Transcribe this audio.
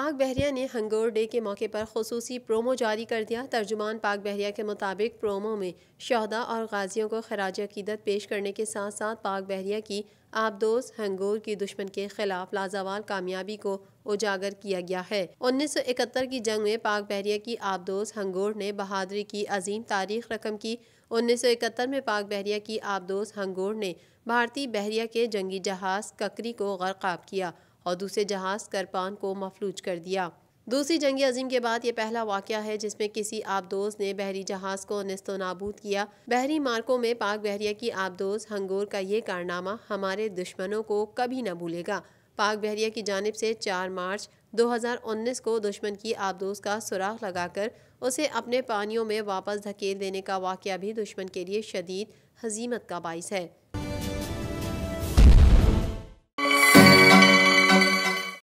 पाक बहरिया ने हंगोर डे के मौके पर खुसूसी प्रोमो जारी कर दिया। तर्जुमान पाक बहरिया के मुताबिक प्रोमो में शहदा और गाजियों को खराज अकीदत पेश करने के साथ साथ पाक बहरिया की आबदोज हंगोर की दुश्मन के खिलाफ लाजवाल कामयाबी को उजागर किया गया है। 1971 की जंग में पाक बहरिया की आबदोज हंगोर ने बहादुरी की अजीम तारीख रकम की। 1971 में पाक बहरिया की आबदोज हंगोर ने भारतीय बहरिया के जंगी जहाज ककरी को गर्काब किया और दूसरे जहाज करपान को मफलूज कर दिया। दूसरी जंगी अजीम के बाद ये पहला वाक़या है जिसमें किसी आबदोज ने बहरी जहाज को नेस्तो नाबूद किया। बहरी मार्कों में पाक बहरिया की आबदोज हंगोर का ये कारनामा हमारे दुश्मनों को कभी न भूलेगा। पाक बहरिया की जानिब से 4 मार्च 2019 को दुश्मन की आबदोज का सुराग लगाकर उसे अपने पानियों में वापस धकेल देने का वाक़या भी दुश्मन के लिए शदीद हजीमत का बाइस है।